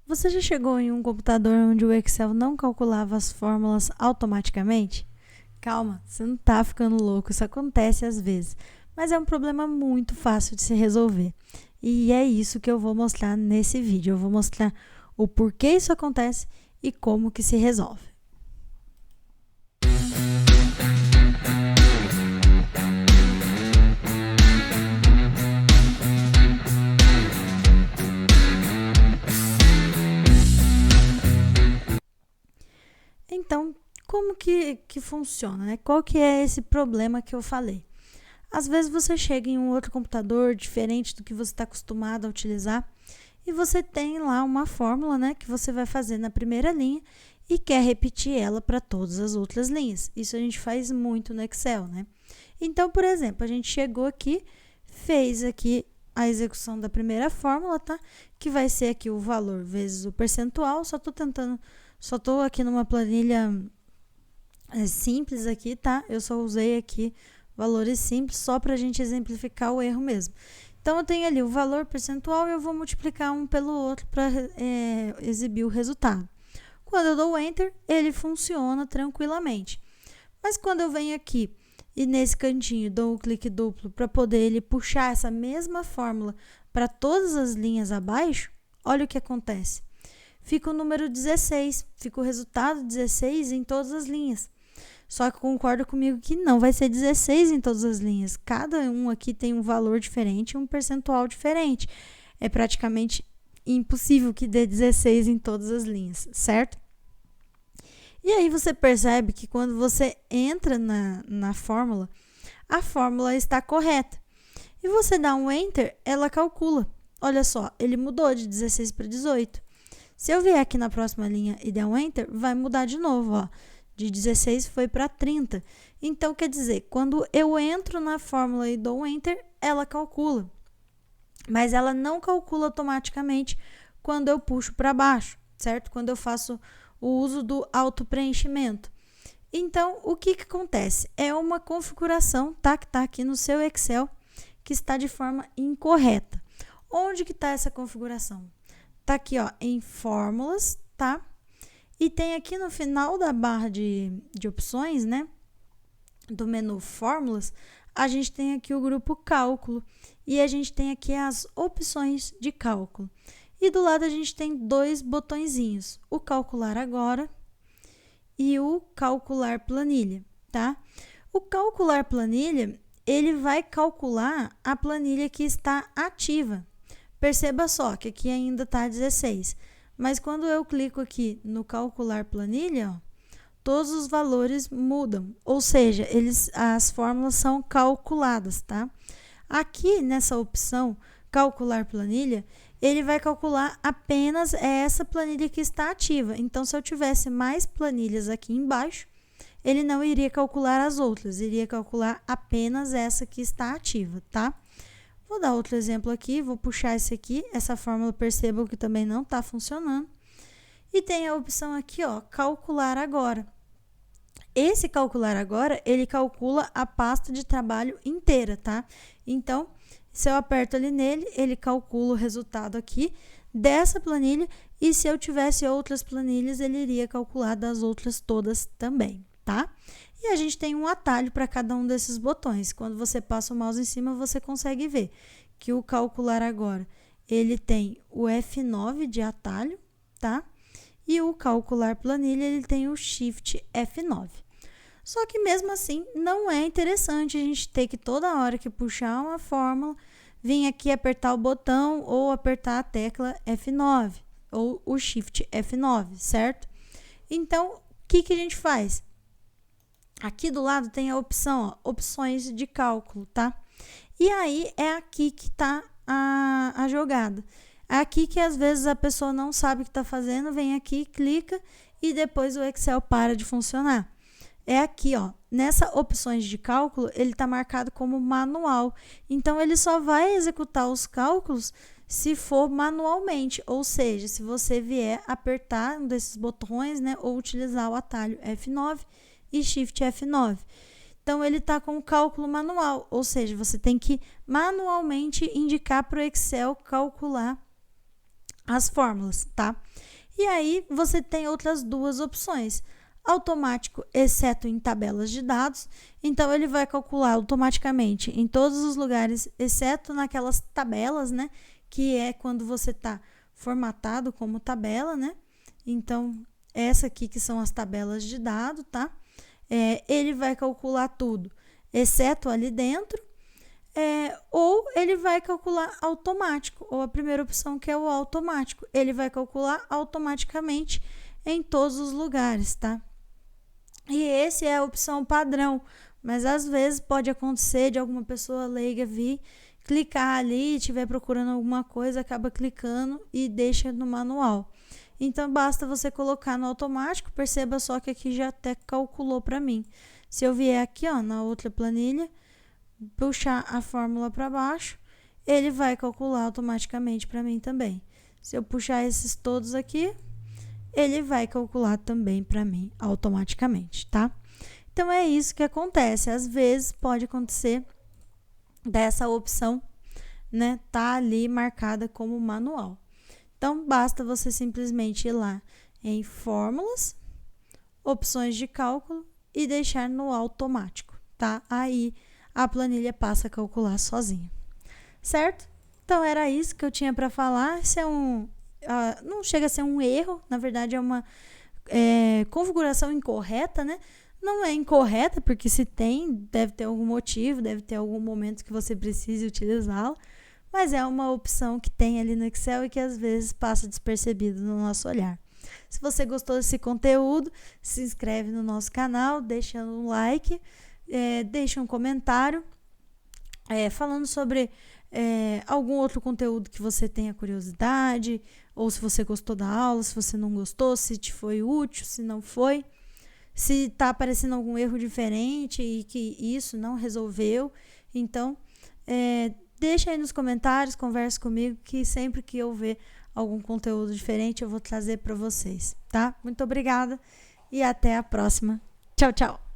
Você já chegou em um computador onde o Excel não calculava as fórmulas automaticamente? Calma, você não está ficando louco, isso acontece às vezes, mas é um problema muito fácil de se resolver. E é isso que eu vou mostrar nesse vídeo. Eu vou mostrar o porquê isso acontece e como que se resolve. Então, como que funciona, né? Qual que é esse problema que eu falei? Às vezes você chega em um outro computador diferente do que você está acostumado a utilizar e você tem lá uma fórmula, né, que você vai fazer na primeira linha e quer repetir ela para todas as outras linhas. Isso a gente faz muito no Excel, né? Então, por exemplo, a gente chegou aqui, fez aqui a execução da primeira fórmula, tá? Que vai ser aqui o valor vezes o percentual. Só estou aqui numa planilha simples aqui, tá? Eu só usei aqui valores simples só para a gente exemplificar o erro mesmo. Então, eu tenho ali o valor percentual e eu vou multiplicar um pelo outro para exibir o resultado. Quando eu dou Enter, ele funciona tranquilamente. Mas quando eu venho aqui e nesse cantinho dou um clique duplo para poder ele puxar essa mesma fórmula para todas as linhas abaixo, olha o que acontece. Fica o número 16, fica o resultado 16 em todas as linhas. Só que concorda comigo que não vai ser 16 em todas as linhas. Cada um aqui tem um valor diferente e um percentual diferente. É praticamente impossível que dê 16 em todas as linhas, certo? E aí você percebe que quando você entra na fórmula, a fórmula está correta. E você dá um Enter, ela calcula. Olha só, ele mudou de 16 para 18. Se eu vier aqui na próxima linha e der um Enter, vai mudar de novo, ó. De 16 foi para 30. Então, quer dizer, quando eu entro na fórmula e dou um Enter, ela calcula. Mas ela não calcula automaticamente quando eu puxo para baixo, certo? Quando eu faço o uso do auto-preenchimento. Então, o que acontece? É uma configuração, tá? Que está aqui no seu Excel, que está de forma incorreta. Onde que está essa configuração? Está aqui, ó, em fórmulas, tá? E tem aqui no final da barra de opções, né, do menu Fórmulas, a gente tem aqui o grupo Cálculo e a gente tem aqui as opções de cálculo. E do lado a gente tem dois botõezinhos, o Calcular Agora e o Calcular Planilha, tá? O Calcular Planilha, ele vai calcular a planilha que está ativa. Perceba só que aqui ainda está 16. Mas quando eu clico aqui no calcular planilha, ó, todos os valores mudam, ou seja, as fórmulas são calculadas, tá? Aqui nessa opção calcular planilha, ele vai calcular apenas essa planilha que está ativa. Então, se eu tivesse mais planilhas aqui embaixo, ele não iria calcular as outras, iria calcular apenas essa que está ativa, tá? Vou dar outro exemplo aqui, vou puxar esse aqui, essa fórmula percebam que também não está funcionando. E tem a opção aqui, ó, calcular agora. Esse calcular agora, ele calcula a pasta de trabalho inteira, tá? Então, se eu aperto ali nele, ele calcula o resultado aqui dessa planilha e se eu tivesse outras planilhas, ele iria calcular das outras todas também, tá? E a gente tem um atalho para cada um desses botões. Quando você passa o mouse em cima, você consegue ver que o calcular agora, ele tem o F9 de atalho, tá? E o calcular planilha, ele tem o Shift F9. Só que mesmo assim, não é interessante a gente ter que toda hora que puxar uma fórmula, vir aqui apertar o botão ou apertar a tecla F9 ou o Shift F9, certo? Então, o que a gente faz? Aqui do lado tem a opção, ó, opções de cálculo, tá? E aí é aqui que tá a jogada. É aqui que às vezes a pessoa não sabe o que está fazendo, vem aqui, clica e depois o Excel para de funcionar. É aqui, ó, nessa opções de cálculo, ele está marcado como manual. Então, ele só vai executar os cálculos se for manualmente, ou seja, se você vier apertar um desses botões, né, ou utilizar o atalho F9 e Shift F9. Então, ele está com o cálculo manual, ou seja, você tem que manualmente indicar para o Excel calcular as fórmulas, tá? E aí você tem outras duas opções. Automático, exceto em tabelas de dados. Então, ele vai calcular automaticamente em todos os lugares, exceto naquelas tabelas, né? Que é quando você está formatado como tabela, né? Então, essa aqui que são as tabelas de dados, tá? Ele vai calcular tudo, exceto ali dentro. Ou ele vai calcular automático, ou a primeira opção que é o automático. Ele vai calcular automaticamente em todos os lugares, tá? E esse é a opção padrão, mas às vezes pode acontecer de alguma pessoa leiga vir, clicar ali e estiver procurando alguma coisa, acaba clicando e deixa no manual. Então, basta você colocar no automático, perceba só que aqui já até calculou para mim. Se eu vier aqui, ó, na outra planilha, puxar a fórmula para baixo, ele vai calcular automaticamente para mim também. Se eu puxar esses todos aqui, ele vai calcular também para mim automaticamente, tá? Então, é isso que acontece. Às vezes, pode acontecer dessa opção, né, tá ali marcada como manual. Então, basta você simplesmente ir lá em fórmulas, opções de cálculo e deixar no automático, tá? Aí, a planilha passa a calcular sozinha, certo? Então, era isso que eu tinha para falar. Esse não chega a ser um erro, na verdade é uma configuração incorreta, né? Não é incorreta, porque se tem, deve ter algum motivo, deve ter algum momento que você precise utilizá-la, mas é uma opção que tem ali no Excel e que às vezes passa despercebido no nosso olhar. Se você gostou desse conteúdo, se inscreve no nosso canal, deixa um like, deixa um comentário falando sobre algum outro conteúdo que você tenha curiosidade, ou se você gostou da aula, se você não gostou, se te foi útil, se não foi, se está aparecendo algum erro diferente e que isso não resolveu. Então, deixa aí nos comentários, converse comigo, que sempre que eu ver algum conteúdo diferente eu vou trazer para vocês, tá? Muito obrigada e até a próxima. Tchau, tchau!